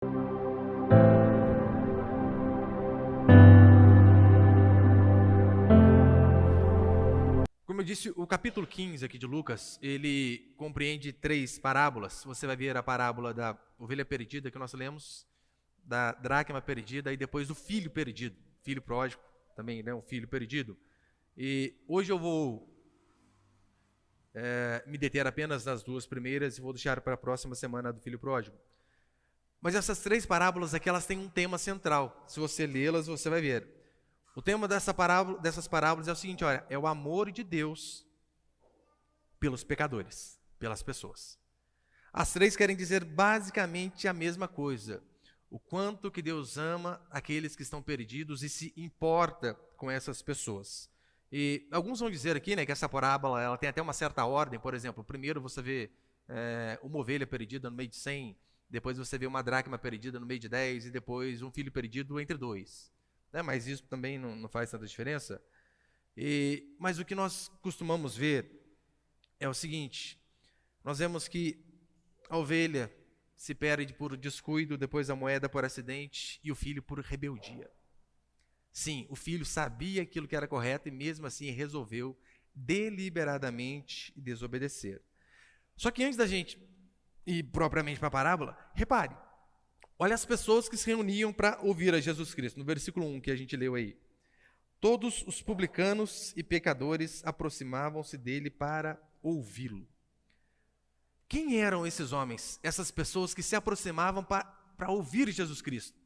Como eu disse, o capítulo 15 aqui de Lucas, ele compreende 3 parábolas. Você vai ver a parábola da ovelha perdida que nós lemos, da dracma perdida e depois do filho perdido, filho pródigo, também, né, um filho perdido. E hoje eu vou me deter apenas nas 2 primeiras e vou deixar para a próxima semana do filho pródigo. Mas essas 3 parábolas aqui, elas têm um tema central. Se você lê-las, você vai ver. O tema dessas parábolas é o seguinte, olha, é o amor de Deus pelos pecadores, pelas pessoas. As 3 querem dizer basicamente a mesma coisa. O quanto que Deus ama aqueles que estão perdidos e se importa com essas pessoas. E alguns vão dizer aqui, né, que essa parábola ela tem até uma certa ordem. Por exemplo, primeiro você vê uma ovelha perdida no meio de 100, depois você vê uma dracma perdida no meio de 10 e depois um filho perdido entre 2. Mas isso também não faz tanta diferença. Mas o que nós costumamos ver é o seguinte, nós vemos que a ovelha se perde por descuido, depois a moeda por acidente e o filho por rebeldia. Sim, o filho sabia aquilo que era correto e mesmo assim resolveu deliberadamente desobedecer. Só que antes da gente ir propriamente para a parábola, repare, olha as pessoas que se reuniam para ouvir a Jesus Cristo, no versículo 1 que a gente leu aí. Todos os publicanos e pecadores aproximavam-se dele para ouvi-lo. Quem eram esses homens, essas pessoas que se aproximavam para ouvir Jesus Cristo?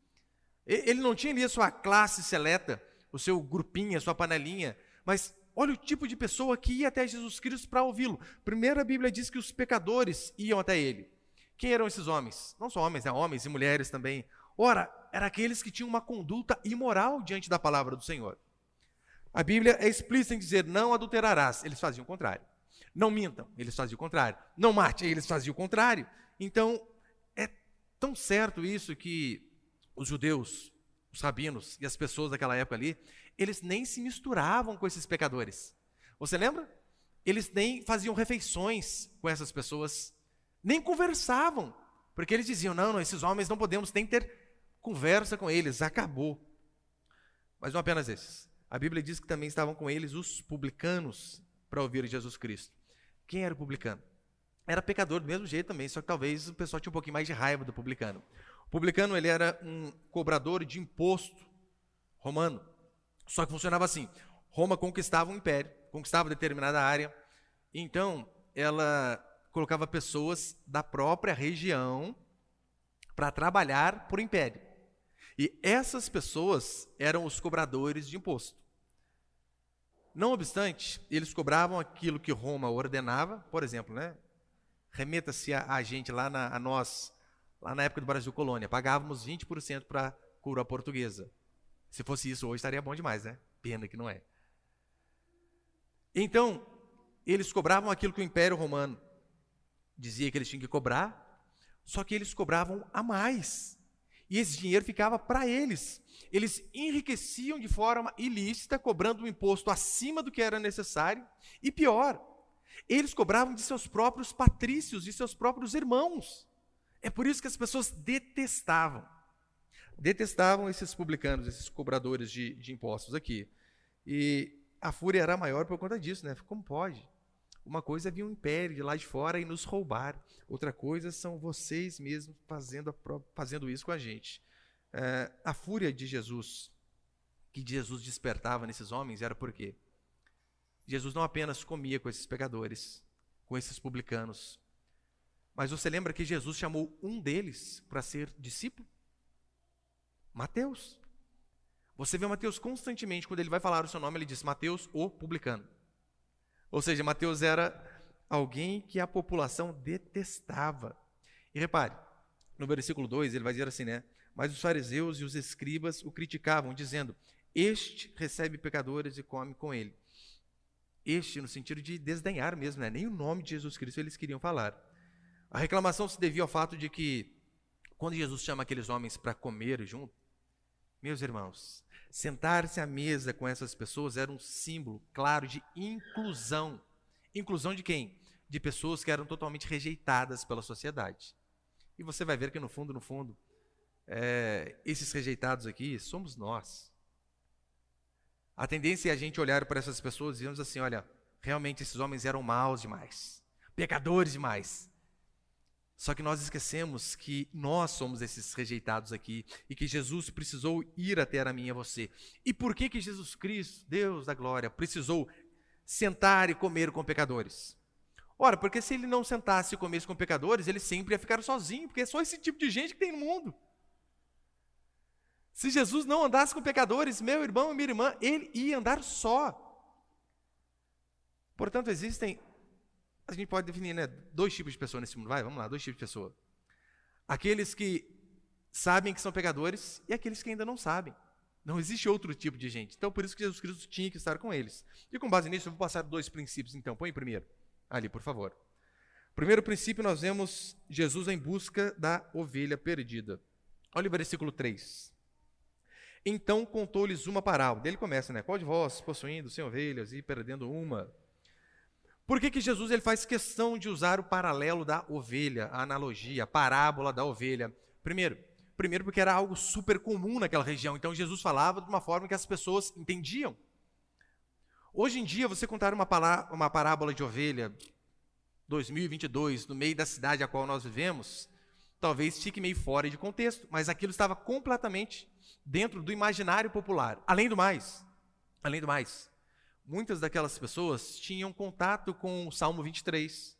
Ele não tinha ali a sua classe seleta, o seu grupinho, a sua panelinha, mas olha o tipo de pessoa que ia até Jesus Cristo para ouvi-lo. Primeiro a Bíblia diz que os pecadores iam até ele. Quem eram esses homens? Não só homens, né? Homens e mulheres também. Ora, eram aqueles que tinham uma conduta imoral diante da palavra do Senhor. A Bíblia é explícita em dizer, não adulterarás. Eles faziam o contrário. Não mintam, eles faziam o contrário. Não mate, eles faziam o contrário. Então, é tão certo isso que os judeus, os rabinos e as pessoas daquela época ali, eles nem se misturavam com esses pecadores. Você lembra? Eles nem faziam refeições com essas pessoas, nem conversavam, porque eles diziam, não, esses homens não podemos nem ter conversa com eles, acabou. Mas não apenas esses. A Bíblia diz que também estavam com eles os publicanos para ouvir Jesus Cristo. Quem era o publicano? Era pecador do mesmo jeito também, só que talvez o pessoal tinha um pouquinho mais de raiva do publicano. O publicano, ele era um cobrador de imposto romano, só que funcionava assim, Roma conquistava um império, conquistava determinada área, então ela colocava pessoas da própria região para trabalhar por império. E essas pessoas eram os cobradores de imposto. Não obstante, eles cobravam aquilo que Roma ordenava, por exemplo, né? Remeta-se a gente lá lá na época do Brasil Colônia, pagávamos 20% para a coroa portuguesa. Se fosse isso hoje estaria bom demais, né? Pena que não é. Então, eles cobravam aquilo que o Império Romano dizia que eles tinham que cobrar, só que eles cobravam a mais. E esse dinheiro ficava para eles. Eles enriqueciam de forma ilícita, cobrando um imposto acima do que era necessário. E pior, eles cobravam de seus próprios patrícios, de seus próprios irmãos. É por isso que as pessoas detestavam esses publicanos, esses cobradores de impostos aqui. E a fúria era maior por conta disso, né? Como pode? Uma coisa é vir um império de lá de fora e nos roubar. Outra coisa são vocês mesmos fazendo isso com a gente. A fúria de Jesus, que Jesus despertava nesses homens, era por quê? Jesus não apenas comia com esses pecadores, com esses publicanos, mas você lembra que Jesus chamou um deles para ser discípulo? Mateus. Você vê Mateus constantemente, quando ele vai falar o seu nome, ele diz Mateus, o publicano. Ou seja, Mateus era alguém que a população detestava. E repare, no versículo 2, ele vai dizer assim, né? Mas os fariseus e os escribas o criticavam, dizendo, este recebe pecadores e come com ele. Este, no sentido de desdenhar mesmo, né? Nem o nome de Jesus Cristo eles queriam falar. A reclamação se devia ao fato de que, quando Jesus chama aqueles homens para comer junto, meus irmãos, sentar-se à mesa com essas pessoas era um símbolo claro de inclusão. Inclusão de quem? De pessoas que eram totalmente rejeitadas pela sociedade. E você vai ver que no fundo, esses rejeitados aqui somos nós. A tendência é a gente olhar para essas pessoas e dizemos assim, olha, realmente esses homens eram maus demais, pecadores demais. Só que nós esquecemos que nós somos esses rejeitados aqui e que Jesus precisou ir até a mim e a você. E por que Jesus Cristo, Deus da glória, precisou sentar e comer com pecadores? Ora, porque se ele não sentasse e comesse com pecadores, ele sempre ia ficar sozinho, porque é só esse tipo de gente que tem no mundo. Se Jesus não andasse com pecadores, meu irmão e minha irmã, ele ia andar só. Portanto, existem, a gente pode definir, né, 2 tipos de pessoas nesse mundo. Vamos lá, 2 tipos de pessoa. Aqueles que sabem que são pecadores e aqueles que ainda não sabem. Não existe outro tipo de gente. Então, por isso que Jesus Cristo tinha que estar com eles. E com base nisso, eu vou passar 2 princípios, então. Põe primeiro, ali, por favor. Primeiro princípio, nós vemos Jesus em busca da ovelha perdida. Olha o versículo 3. Então contou-lhes uma parábola. Ele começa, né? Qual de vós, possuindo 100 ovelhas e perdendo uma? Por que Jesus ele faz questão de usar o paralelo da ovelha, a analogia, a parábola da ovelha? Primeiro porque era algo super comum naquela região. Então Jesus falava de uma forma que as pessoas entendiam. Hoje em dia, você contar uma parábola de ovelha, 2022, no meio da cidade a qual nós vivemos, talvez fique meio fora de contexto, mas aquilo estava completamente dentro do imaginário popular. Além do mais, muitas daquelas pessoas tinham contato com o Salmo 23,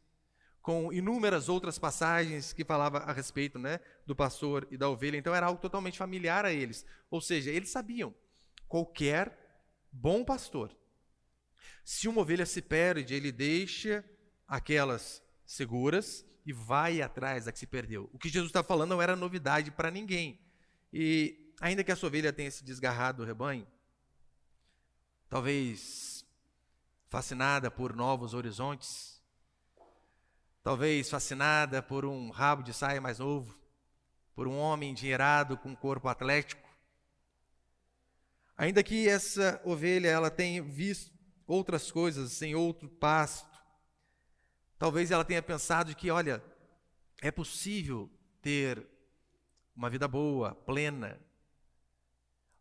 com inúmeras outras passagens que falavam a respeito, né, do pastor e da ovelha. Então era algo totalmente familiar a eles. Ou seja, eles sabiam, qualquer bom pastor, se uma ovelha se perde, ele deixa aquelas seguras e vai atrás da que se perdeu. O que Jesus está falando não era novidade para ninguém. E ainda que a sua ovelha tenha se desgarrado do rebanho, talvez fascinada por novos horizontes, talvez fascinada por um rabo de saia mais novo, por um homem endinheirado com um corpo atlético, ainda que essa ovelha ela tenha visto outras coisas em outro pasto, talvez ela tenha pensado que, olha, é possível ter uma vida boa, plena,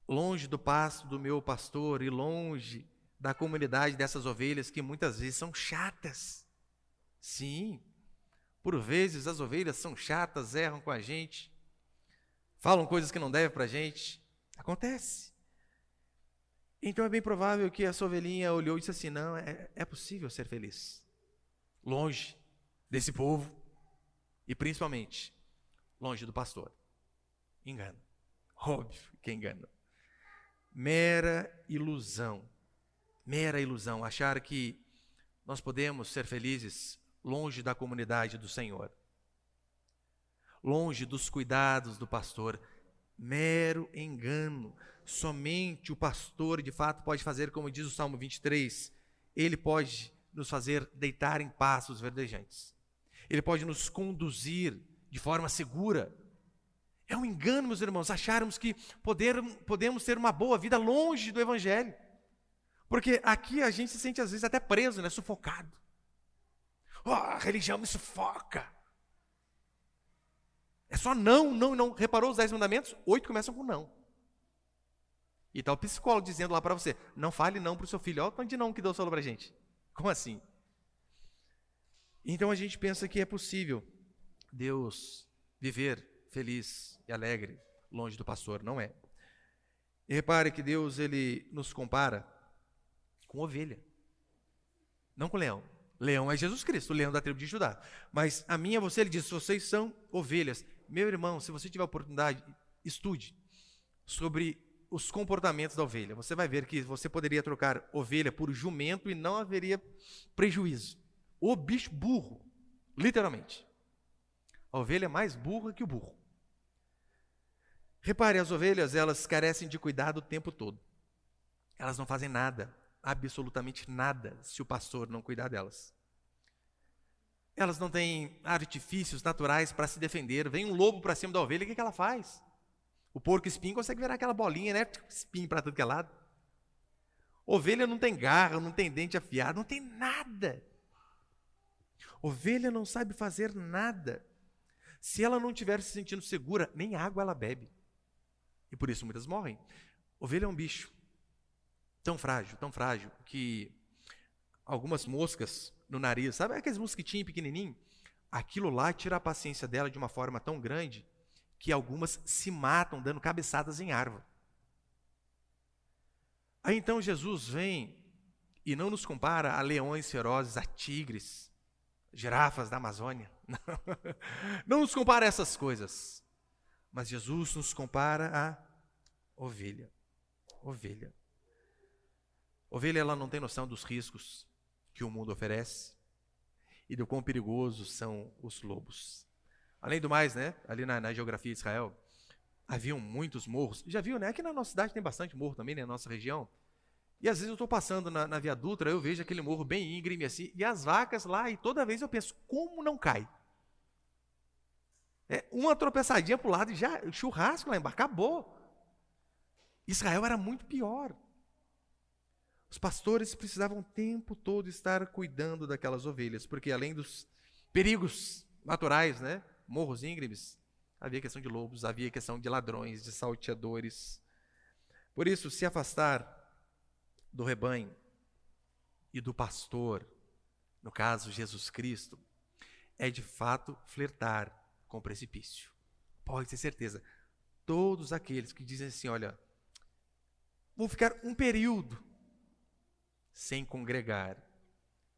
longe do pasto do meu pastor e longe da comunidade dessas ovelhas que muitas vezes são chatas. Sim, por vezes as ovelhas são chatas, erram com a gente, falam coisas que não devem para a gente. Acontece. Então é bem provável que essa ovelhinha olhou e disse assim, não, é possível ser feliz, longe desse povo e principalmente longe do pastor. Engano. Óbvio que é engano. Mera ilusão, achar que nós podemos ser felizes longe da comunidade do Senhor, longe dos cuidados do pastor, mero engano. Somente o pastor, de fato, pode fazer, como diz o Salmo 23, ele pode nos fazer deitar em pastos verdejantes, ele pode nos conduzir de forma segura. É um engano, meus irmãos, acharmos que podemos ter uma boa vida longe do Evangelho. Porque aqui a gente se sente às vezes até preso, né? Sufocado. A religião me sufoca. É só não. Reparou os 10 mandamentos? 8 começam com não. E está o psicólogo dizendo lá para você, não fale não para o seu filho. Olha o tanto de não que Deus falou para a gente. Como assim? Então a gente pensa que é possível Deus viver feliz e alegre longe do pastor. Não é. E repare que Deus ele nos compara com ovelha, não com leão. Leão é Jesus Cristo, o leão da tribo de Judá. Mas a mim e a você, ele diz, vocês são ovelhas. Meu irmão, se você tiver a oportunidade, estude sobre os comportamentos da ovelha. Você vai ver que você poderia trocar ovelha por jumento e não haveria prejuízo. O bicho burro, literalmente. A ovelha é mais burra que o burro. Repare, as ovelhas, elas carecem de cuidado o tempo todo. Elas não fazem nada, absolutamente nada, se o pastor não cuidar delas. Elas não têm artifícios naturais para se defender. Vem um lobo para cima da ovelha, o que ela faz? O porco espinho consegue virar aquela bolinha, né? Espinho para tudo que é lado. Ovelha não tem garra, não tem dente afiado, não tem nada. Ovelha não sabe fazer nada. Se ela não estiver se sentindo segura, nem água ela bebe. E por isso muitas morrem. Ovelha é um bicho tão frágil, que algumas moscas no nariz, sabe aqueles mosquitinhos pequenininhos? Aquilo lá tira a paciência dela de uma forma tão grande que algumas se matam dando cabeçadas em árvore. Aí então Jesus vem e não nos compara a leões ferozes, a tigres, girafas da Amazônia. Não nos compara a essas coisas. Mas Jesus nos compara a ovelha. Ovelha. Ovelha, ela não tem noção dos riscos que o mundo oferece e do quão perigosos são os lobos. Além do mais, né, ali na geografia de Israel, haviam muitos morros. Já viu, né? Aqui na nossa cidade tem bastante morro também, né, na nossa região. E às vezes eu estou passando na Via Dutra, eu vejo aquele morro bem íngreme assim, e as vacas lá, e toda vez eu penso, como não cai? Uma tropeçadinha para o lado e já, churrasco lá embaixo, acabou. Israel era muito pior. Os pastores precisavam o tempo todo estar cuidando daquelas ovelhas, porque além dos perigos naturais, né, morros íngremes, havia questão de lobos, havia questão de ladrões, de salteadores. Por isso, se afastar do rebanho e do pastor, no caso Jesus Cristo, é de fato flertar com o precipício. Pode ter certeza. Todos aqueles que dizem assim, olha, vou ficar um período sem congregar,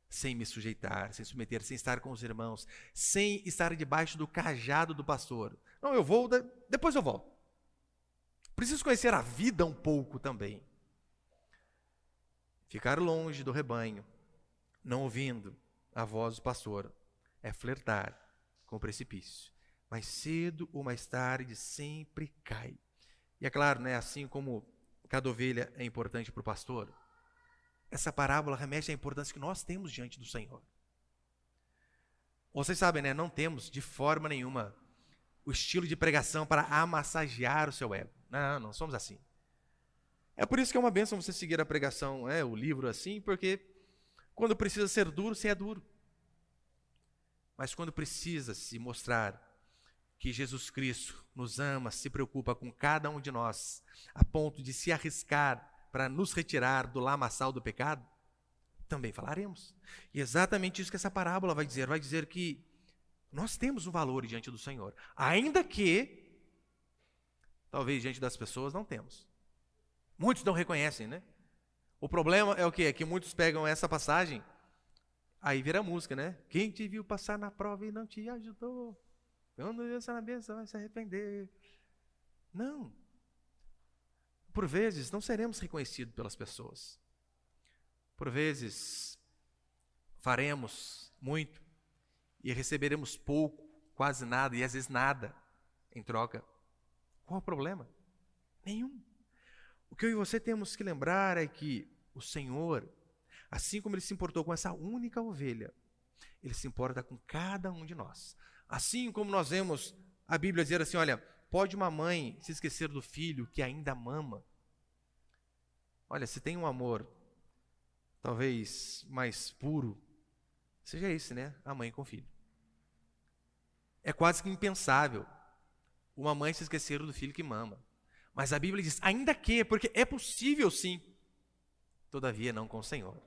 sem me sujeitar, sem submeter, sem estar com os irmãos, sem estar debaixo do cajado do pastor. Não, eu vou, depois eu volto. Preciso conhecer a vida um pouco também. Ficar longe do rebanho, não ouvindo a voz do pastor, é flertar com o precipício. Mais cedo ou mais tarde sempre cai. E é claro, né, assim como cada ovelha é importante para o pastor, essa parábola remete à importância que nós temos diante do Senhor. Vocês sabem, né, não temos de forma nenhuma o estilo de pregação para amassagear o seu ego. Não somos assim. É por isso que é uma bênção você seguir a pregação, o livro assim, porque quando precisa ser duro, você é duro. Mas quando precisa se mostrar que Jesus Cristo nos ama, se preocupa com cada um de nós, a ponto de se arriscar para nos retirar do lamaçal do pecado, também falaremos. E exatamente isso que essa parábola vai dizer que nós temos um valor diante do Senhor, ainda que, talvez diante das pessoas não temos. Muitos não reconhecem, né? O problema é o quê? É que muitos pegam essa passagem, aí vira música, né? Quem te viu passar na prova e não te ajudou, quando viu essa na bênção vai se arrepender. Não. Por vezes não seremos reconhecidos pelas pessoas. Por vezes faremos muito e receberemos pouco, quase nada, e às vezes nada em troca. Qual o problema? Nenhum. O que eu e você temos que lembrar é que o Senhor, assim como Ele se importou com essa única ovelha, Ele se importa com cada um de nós. Assim como nós vemos a Bíblia dizer assim, olha, pode uma mãe se esquecer do filho que ainda mama? Olha, se tem um amor talvez mais puro, seja esse, né? A mãe com o filho. É quase que impensável uma mãe se esquecer do filho que mama. Mas a Bíblia diz, ainda que, porque é possível sim, todavia não com o Senhor.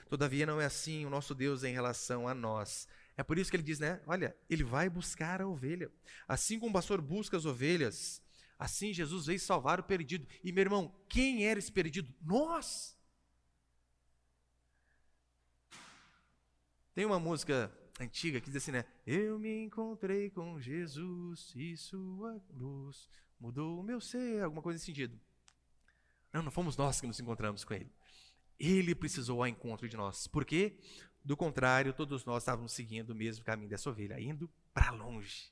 Todavia não é assim o nosso Deus em relação a nós. É por isso que ele diz, né? Olha, ele vai buscar a ovelha. Assim como o pastor busca as ovelhas, assim Jesus veio salvar o perdido. E meu irmão, quem era esse perdido? Nós! Tem uma música antiga que diz assim, né? Eu me encontrei com Jesus e sua luz mudou o meu ser, alguma coisa nesse sentido. Não fomos nós que nos encontramos com ele. Ele precisou ao encontro de nós. Por quê? Do contrário, todos nós estávamos seguindo o mesmo caminho dessa ovelha, indo para longe.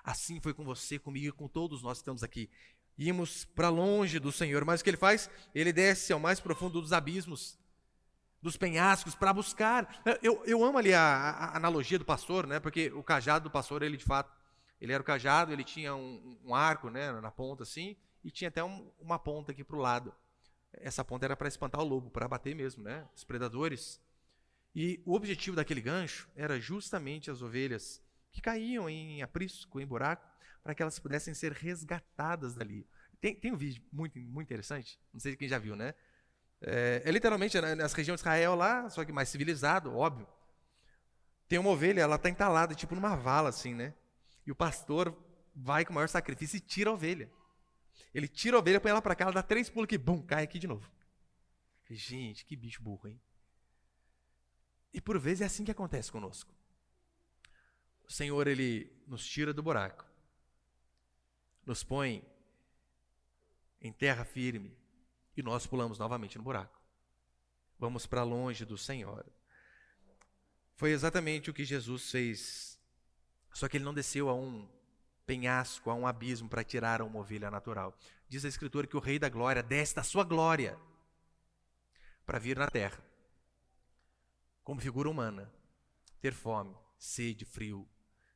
Assim foi com você, comigo e com todos nós que estamos aqui. Íamos para longe do Senhor, mas o que ele faz? Ele desce ao mais profundo dos abismos, dos penhascos, para buscar. Eu amo ali a analogia do pastor, né? Porque o cajado do pastor, ele de fato, ele era o cajado, ele tinha um arco, né, na ponta assim, e tinha até uma ponta aqui para o lado. Essa ponta era para espantar o lobo, para bater mesmo, né, os predadores. E o objetivo daquele gancho era justamente as ovelhas que caíam em aprisco, em buraco, para que elas pudessem ser resgatadas dali. Tem um vídeo muito, muito interessante, não sei quem já viu, né? É literalmente nas regiões de Israel lá, só que mais civilizado, óbvio. Tem uma ovelha, ela está entalada, tipo numa vala, assim, né? E o pastor vai com o maior sacrifício e tira a ovelha. Ele tira a ovelha, põe ela para cá, ela dá 3 pulos que, bum, cai aqui de novo. Gente, que bicho burro, hein? E por vezes é assim que acontece conosco. O Senhor, Ele nos tira do buraco, nos põe em terra firme e nós pulamos novamente no buraco. Vamos para longe do Senhor. Foi exatamente o que Jesus fez, só que Ele não desceu a um penhasco, a um abismo para tirar uma ovelha natural. Diz a Escritura que o Rei da Glória desce da sua glória para vir na terra, como figura humana, ter fome, sede, frio,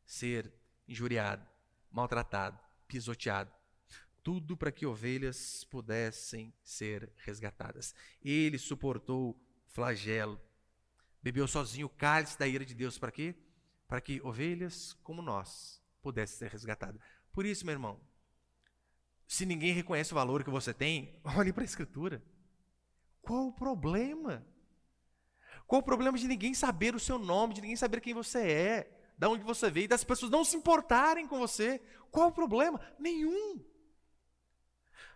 ser injuriado, maltratado, pisoteado, tudo para que ovelhas pudessem ser resgatadas. Ele suportou flagelo, bebeu sozinho o cálice da ira de Deus, para quê? Para que ovelhas como nós pudessem ser resgatadas. Por isso, meu irmão, se ninguém reconhece o valor que você tem, olhe para a Escritura. Qual o problema? Qual o problema de ninguém saber o seu nome, de ninguém saber quem você é, de onde você veio, das pessoas não se importarem com você? Qual o problema? Nenhum.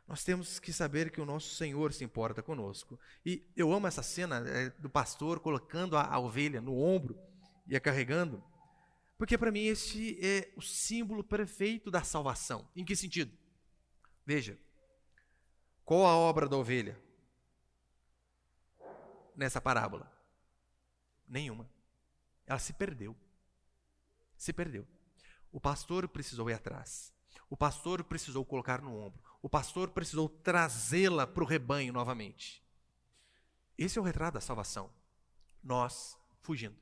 Nós temos que saber que o nosso Senhor se importa conosco. E eu amo essa cena do pastor colocando a ovelha no ombro e a carregando, porque para mim este é o símbolo perfeito da salvação. Em que sentido? Veja, qual a obra da ovelha nessa parábola? Nenhuma. Ela se perdeu. Se perdeu. O pastor precisou ir atrás. O pastor precisou colocar no ombro. O pastor precisou trazê-la para o rebanho novamente. Esse é o retrato da salvação. Nós fugindo,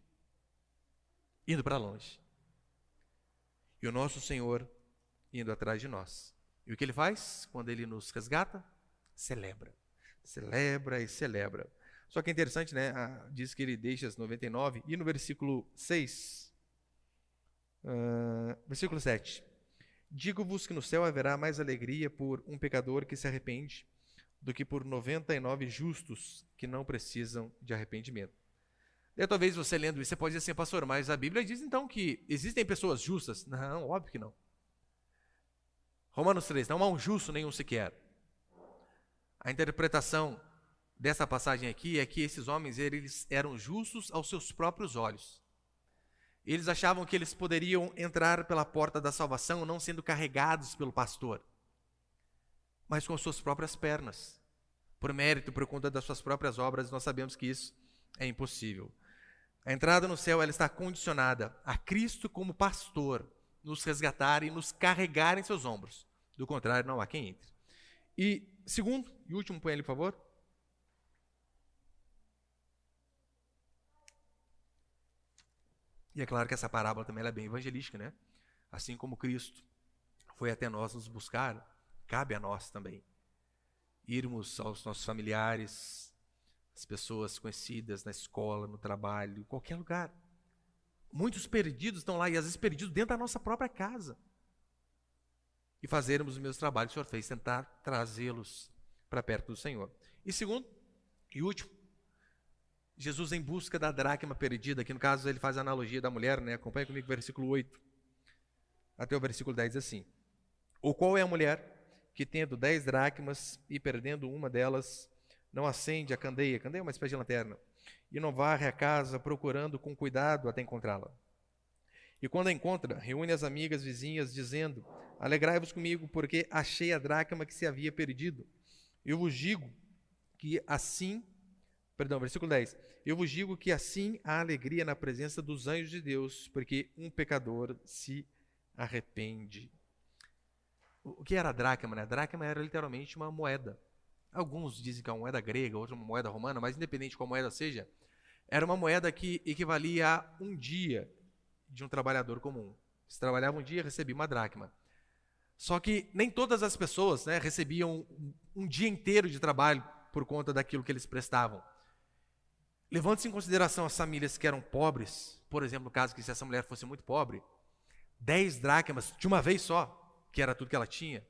indo para longe. E o nosso Senhor indo atrás de nós. E o que Ele faz quando Ele nos resgata? Celebra. Celebra e celebra. Só que é interessante, né? Diz que Ele deixa as 99. E no versículo 6, versículo 7. Digo-vos que no céu haverá mais alegria por um pecador que se arrepende do que por 99 justos que não precisam de arrependimento. E talvez você lendo isso, você pode dizer assim, pastor, mas a Bíblia diz então que existem pessoas justas? Não, óbvio que não. Romanos 3, não há um justo nenhum sequer. A interpretação dessa passagem aqui é que esses homens eles eram justos aos seus próprios olhos. Eles achavam que eles poderiam entrar pela porta da salvação não sendo carregados pelo pastor, mas com suas próprias pernas, por mérito, por conta das suas próprias obras. Nós sabemos que isso é impossível. A entrada no céu ela está condicionada a Cristo como pastor nos resgatar e nos carregar em seus ombros. Do contrário, não há quem entre. E segundo e último, põe ali, por favor. E é claro que essa parábola também ela é bem evangelística, né? Assim como Cristo foi até nós nos buscar, cabe a nós também irmos aos nossos familiares, as pessoas conhecidas na escola, no trabalho, em qualquer lugar. Muitos perdidos estão lá, e às vezes perdidos dentro da nossa própria casa. E fazermos o mesmo trabalho que o Senhor fez, tentar trazê-los para perto do Senhor. E segundo e último, Jesus em busca da dracma perdida, aqui no caso ele faz a analogia da mulher, né? Acompanhe comigo o versículo 8 até o versículo 10, diz assim: ou qual é a mulher que tendo 10 dracmas e perdendo uma delas, não acende a candeia é uma espécie de lanterna, e não varre a casa procurando com cuidado até encontrá-la? E quando a encontra, reúne as amigas vizinhas, dizendo: alegrai-vos comigo, porque achei a dracma que se havia perdido. Eu vos digo que assim... versículo 10. Eu vos digo que assim há alegria na presença dos anjos de Deus, porque um pecador se arrepende. O que era a dracma? Né? A dracma era literalmente uma moeda. Alguns dizem que é uma moeda grega, outros uma moeda romana, mas independente de qual moeda seja, era uma moeda que equivalia a um dia de um trabalhador comum. Se trabalhava um dia, recebia uma dracma. Só que nem todas as pessoas, né, recebiam um dia inteiro de trabalho por conta daquilo que eles prestavam. Levando-se em consideração as famílias que eram pobres, por exemplo, no caso que se essa mulher fosse muito pobre, 10 dracmas de uma vez só, que era tudo que ela tinha,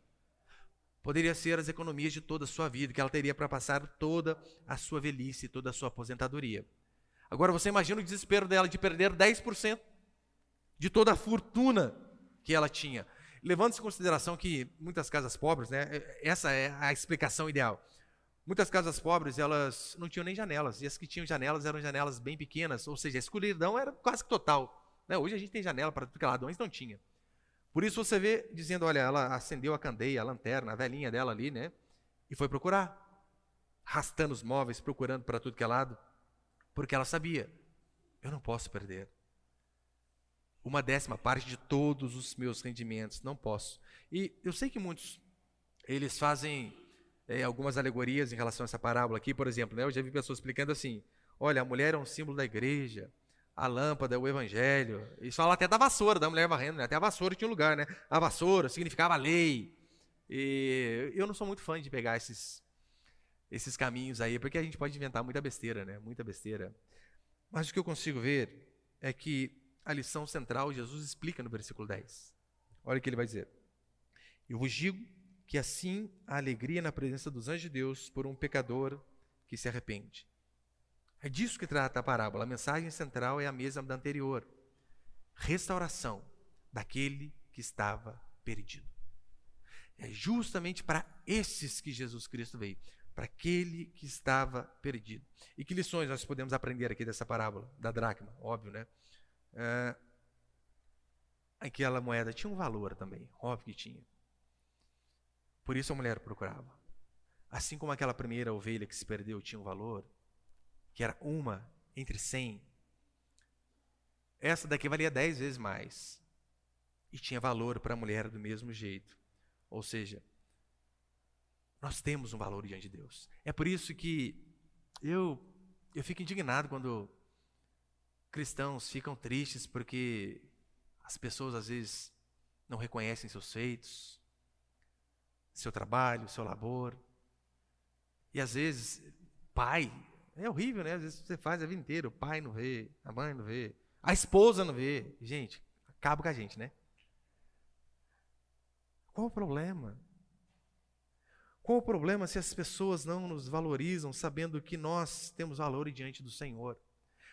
poderia ser as economias de toda a sua vida, que ela teria para passar toda a sua velhice, toda a sua aposentadoria. Agora você imagina o desespero dela de perder 10% de toda a fortuna que ela tinha. Levando-se em consideração que muitas casas pobres, né, essa é a explicação ideal. Muitas casas pobres, elas não tinham nem janelas, e as que tinham janelas eram janelas bem pequenas, ou seja, a escuridão era quase que total. Né? Hoje a gente tem janela para tudo que é lado, antes não tinha. Por isso você vê dizendo, olha, ela acendeu a candeia, a lanterna, a velhinha dela ali, né? E foi procurar, arrastando os móveis, procurando para tudo que é lado, porque ela sabia, eu não posso perder 1/10 de todos os meus rendimentos, não posso. E eu sei que muitos, eles fazem algumas alegorias em relação a essa parábola aqui, por exemplo, né? Eu já vi pessoas explicando assim, olha, a mulher é um símbolo da igreja, a lâmpada é o evangelho. Eles falam até da vassoura, da mulher varrendo, né? Até a vassoura tinha um lugar, né? A vassoura significava a lei. E eu não sou muito fã de pegar esses caminhos aí, porque a gente pode inventar muita besteira, né? Muita besteira. Mas o que eu consigo ver é que a lição central Jesus explica no versículo 10. Olha o que ele vai dizer. Eu vos digo que assim há alegria na presença dos anjos de Deus por um pecador que se arrepende. É disso que trata a parábola. A mensagem central é a mesma da anterior. Restauração daquele que estava perdido. É justamente para esses que Jesus Cristo veio. Para aquele que estava perdido. E que lições nós podemos aprender aqui dessa parábola? Da dracma, óbvio, né? Aquela moeda tinha um valor também, óbvio que tinha. Por isso a mulher procurava. Assim como aquela primeira ovelha que se perdeu tinha um valor, que era uma entre 100, essa daqui valia 10 vezes mais. E tinha valor para a mulher do mesmo jeito. Ou seja, nós temos um valor diante de Deus. É por isso que eu fico indignado quando cristãos ficam tristes porque as pessoas às vezes não reconhecem seus feitos, seu trabalho, seu labor. E às vezes, pai, é horrível, né? Às vezes você faz a vida inteira, o pai não vê, a mãe não vê, a esposa não vê. Gente, acaba com a gente, né? Qual o problema? Qual o problema se as pessoas não nos valorizam sabendo que nós temos valor diante do Senhor?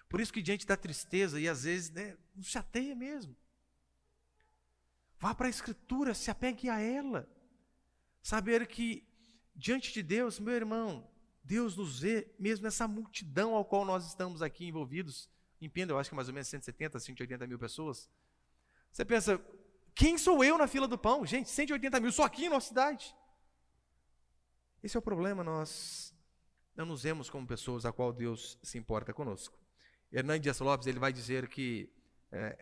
Por isso que diante da tristeza, e às vezes, né, nos chateia mesmo. Vá para a Escritura, se apegue a ela. Saber que diante de Deus, meu irmão, Deus nos vê mesmo nessa multidão ao qual nós estamos aqui envolvidos. Entenda, eu acho que mais ou menos 170, 180 mil pessoas. Você pensa, quem sou eu na fila do pão? Gente, 180 mil só aqui em nossa cidade. Esse é o problema, nós não nos vemos como pessoas a qual Deus se importa conosco. Hernani Dias Lopes, ele vai dizer que,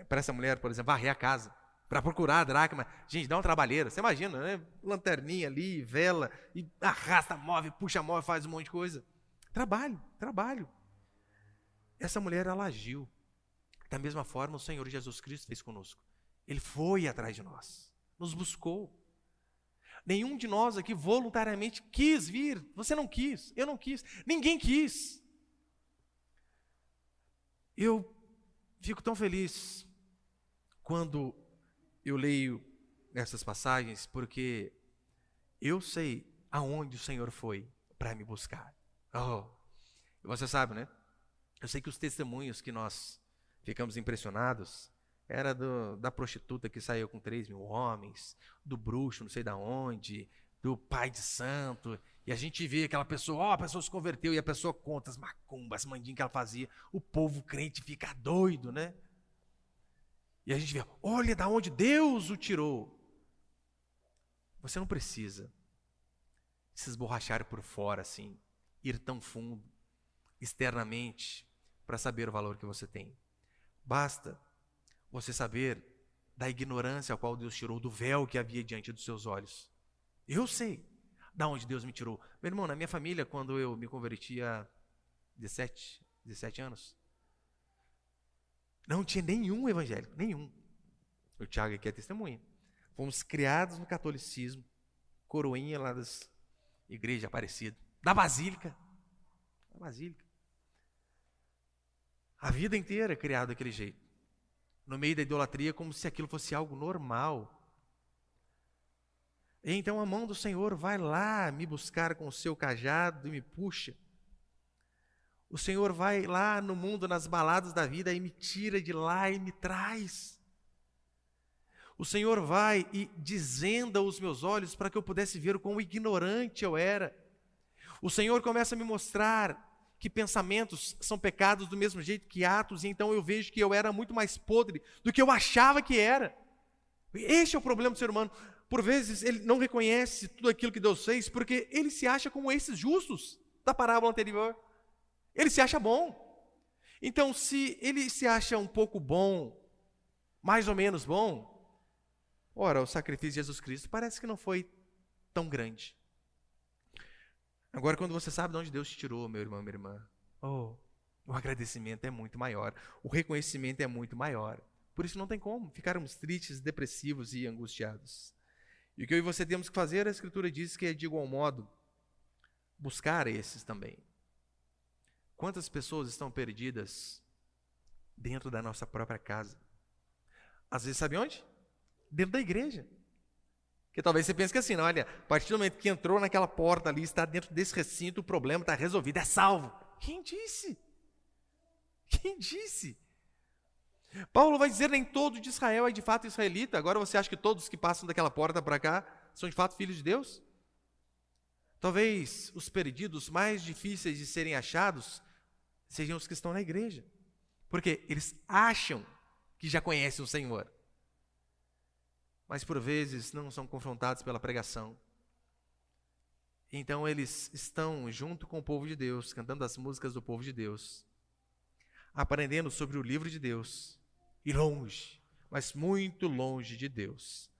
para essa mulher, por exemplo, varrer a casa, para procurar a dracma, gente, dá uma trabalheira, você imagina, né? Lanterninha ali, vela, e arrasta móvel, puxa móvel, faz um monte de coisa. Trabalho. Essa mulher, ela agiu. Da mesma forma, o Senhor Jesus Cristo fez conosco. Ele foi atrás de nós, nos buscou. Nenhum de nós aqui voluntariamente quis vir. Você não quis, eu não quis, ninguém quis. Eu fico tão feliz quando eu leio essas passagens, porque eu sei aonde o Senhor foi para me buscar. Você sabe, né? Eu sei que os testemunhos que nós ficamos impressionados era da prostituta que saiu com 3.000 homens, do bruxo não sei da onde, do pai de santo, e a gente vê aquela pessoa, a pessoa se converteu, e a pessoa conta as macumbas, as mandinhas que ela fazia, o povo crente fica doido, né? E a gente vê, olha da onde Deus o tirou. Você não precisa se esborrachar por fora assim, ir tão fundo, externamente, para saber o valor que você tem. Basta você saber da ignorância a qual Deus tirou, do véu que havia diante dos seus olhos. Eu sei da onde Deus me tirou. Meu irmão, na minha família, quando eu me converti há 17 anos, não tinha nenhum evangélico, nenhum. O Tiago aqui é testemunha. Fomos criados no catolicismo, coroinha lá das igrejas Aparecida, da Basílica. A vida inteira criado daquele jeito. no meio da idolatria, como se aquilo fosse algo normal. E então a mão do Senhor vai lá me buscar com o seu cajado e me puxa. O Senhor vai lá no mundo, nas baladas da vida, e me tira de lá e me traz. O Senhor vai e desvenda os meus olhos para que eu pudesse ver o quão ignorante eu era. O Senhor começa a me mostrar que pensamentos são pecados do mesmo jeito que atos, e então eu vejo que eu era muito mais podre do que eu achava que era. Este é o problema do ser humano. Por vezes ele não reconhece tudo aquilo que Deus fez, porque ele se acha como esses justos da parábola anterior. Ele se acha bom. Então, se ele se acha um pouco bom, mais ou menos bom, ora, o sacrifício de Jesus Cristo parece que não foi tão grande. Agora, quando você sabe de onde Deus te tirou, meu irmão, minha irmã, o agradecimento é muito maior, o reconhecimento é muito maior. Por isso não tem como ficarmos tristes, depressivos e angustiados. E o que eu e você temos que fazer, a Escritura diz que é, de igual modo, buscar esses também. Quantas pessoas estão perdidas dentro da nossa própria casa? Às vezes, sabe onde? Dentro da igreja. Porque talvez você pense que assim, não, olha, a partir do momento que entrou naquela porta ali, está dentro desse recinto, o problema está resolvido, é salvo. Quem disse? Quem disse? Paulo vai dizer, nem todo de Israel é de fato israelita. Agora você acha que todos que passam daquela porta para cá são de fato filhos de Deus? Talvez os perdidos mais difíceis de serem achados sejam os que estão na igreja. Porque eles acham que já conhecem o Senhor. Mas por vezes não são confrontados pela pregação. Então eles estão junto com o povo de Deus, cantando as músicas do povo de Deus, aprendendo sobre o livro de Deus, e longe, mas muito longe de Deus.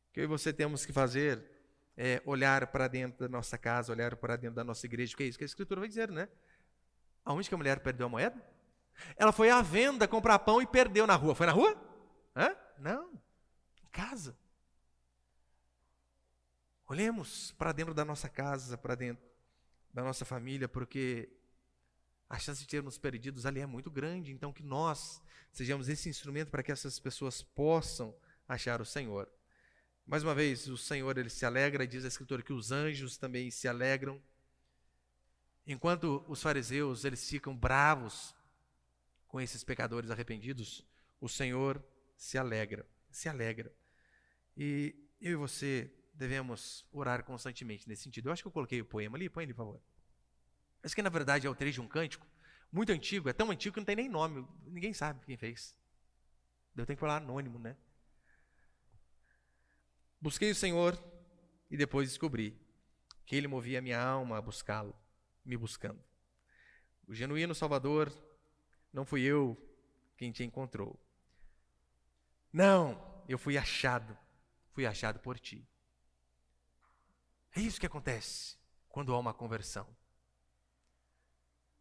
O que eu e você temos que fazer é olhar para dentro da nossa casa, olhar para dentro da nossa igreja, porque é isso que a Escritura vai dizer, né? Aonde que a mulher perdeu a moeda? Ela foi à venda comprar pão e perdeu na rua. Foi na rua? Não. Em casa. Olhemos para dentro da nossa casa, para dentro da nossa família, porque a chance de termos perdidos ali é muito grande. Então que nós sejamos esse instrumento para que essas pessoas possam achar o Senhor. Mais uma vez, o Senhor, ele se alegra, diz a Escritura que os anjos também se alegram. Enquanto os fariseus, eles ficam bravos com esses pecadores arrependidos, o Senhor se alegra. E eu e você devemos orar constantemente nesse sentido. Eu acho que eu coloquei o poema ali, põe ele, por favor. Acho que na verdade é o trecho de um cântico, muito antigo, é tão antigo que não tem nem nome, ninguém sabe quem fez. Eu tenho que falar anônimo, né? Busquei o Senhor e depois descobri que Ele movia a minha alma a buscá-lo, me buscando. O genuíno Salvador, não fui eu quem te encontrou. Não, eu fui achado por ti. É isso que acontece quando há uma conversão.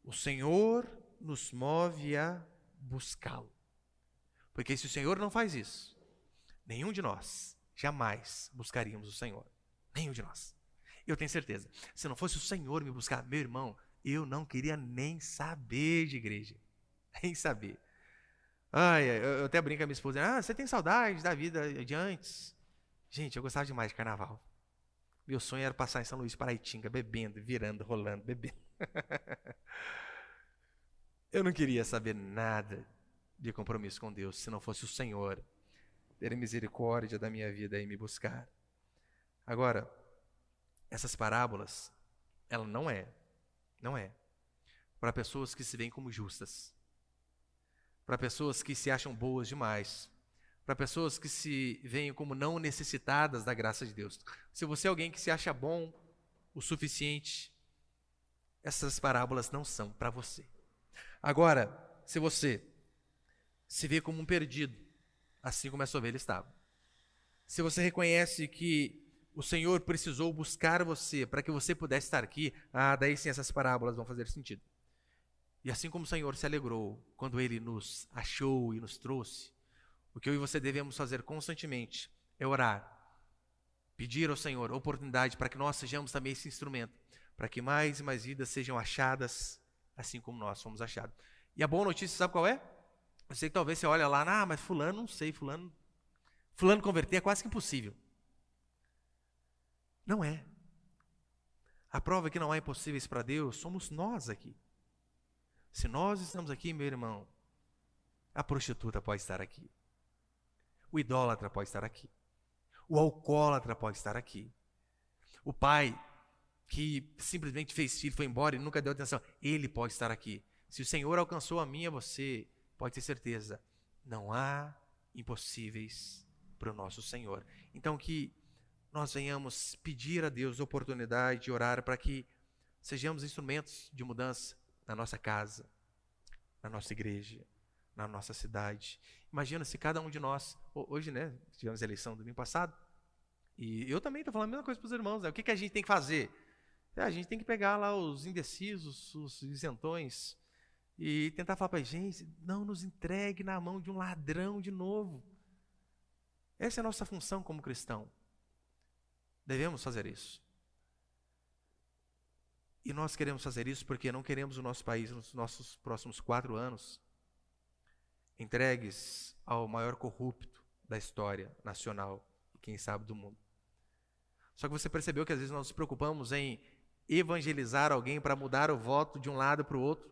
O Senhor nos move a buscá-lo. Porque se o Senhor não faz isso, nenhum de nós jamais buscaríamos o Senhor. Nenhum de nós. Eu tenho certeza. Se não fosse o Senhor me buscar, meu irmão, eu não queria nem saber de igreja. Nem saber. Eu até brinco com a minha esposa. Você tem saudade da vida de antes? Gente, eu gostava demais de carnaval. Meu sonho era passar em São Luís Paraitinga, bebendo, virando, rolando, bebendo. Eu não queria saber nada de compromisso com Deus, se não fosse o Senhor ter misericórdia da minha vida e me buscar. Agora, essas parábolas, ela não é para pessoas que se veem como justas, para pessoas que se acham boas demais, para pessoas que se veem como não necessitadas da graça de Deus. Se você é alguém que se acha bom o suficiente, essas parábolas não são para você. Agora, se você se vê como um perdido, assim como essa ovelha estava, se você reconhece que o Senhor precisou buscar você para que você pudesse estar aqui, daí sim essas parábolas vão fazer sentido. E assim como o Senhor se alegrou quando Ele nos achou e nos trouxe, o que eu e você devemos fazer constantemente é orar, pedir ao Senhor oportunidade para que nós sejamos também esse instrumento, para que mais e mais vidas sejam achadas, assim como nós fomos achados. E a boa notícia, sabe qual é? Eu sei que talvez você olha lá, mas fulano, não sei, fulano converter é quase que impossível. Não é. A prova é que não há impossíveis para Deus somos nós aqui. Se nós estamos aqui, meu irmão, a prostituta pode estar aqui. O idólatra pode estar aqui. O alcoólatra pode estar aqui. O pai que simplesmente fez filho, foi embora e nunca deu atenção, ele pode estar aqui. Se o Senhor alcançou a mim e a você, pode ter certeza, não há impossíveis para o nosso Senhor. Então que nós venhamos pedir a Deus a oportunidade de orar para que sejamos instrumentos de mudança na nossa casa, na nossa igreja, na nossa cidade. Imagina se cada um de nós, hoje, né, tivemos a eleição do domingo passado, e eu também estou falando a mesma coisa para os irmãos, né? O que a gente tem que fazer? A gente tem que pegar lá os indecisos, os isentões, e tentar falar para a gente, não nos entregue na mão de um ladrão de novo. Essa é a nossa função como cristão. Devemos fazer isso. E nós queremos fazer isso porque não queremos o nosso país, nos nossos próximos 4 anos, entregues ao maior corrupto da história nacional e quem sabe do mundo. Só que você percebeu que às vezes nós nos preocupamos em evangelizar alguém para mudar o voto de um lado para o outro.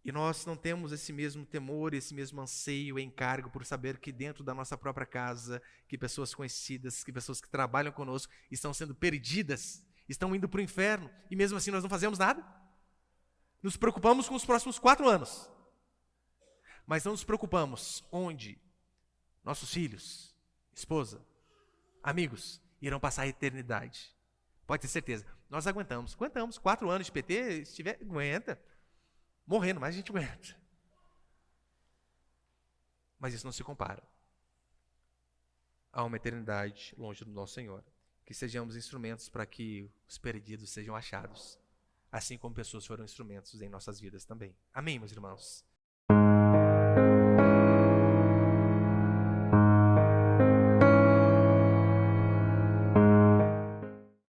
E nós não temos esse mesmo temor, esse mesmo anseio e encargo por saber que dentro da nossa própria casa, que pessoas conhecidas, que pessoas que trabalham conosco estão sendo perdidas, estão indo para o inferno, e mesmo assim nós não fazemos nada. Nos preocupamos com os próximos 4 anos. Mas não nos preocupamos onde nossos filhos, esposa, amigos irão passar a eternidade. Pode ter certeza. Nós aguentamos 4 anos de PT, se tiver, aguenta. Morrendo, mas a gente aguenta. Mas isso não se compara a uma eternidade longe do nosso Senhor. Que sejamos instrumentos para que os perdidos sejam achados, assim como pessoas foram instrumentos em nossas vidas também. Amém, meus irmãos?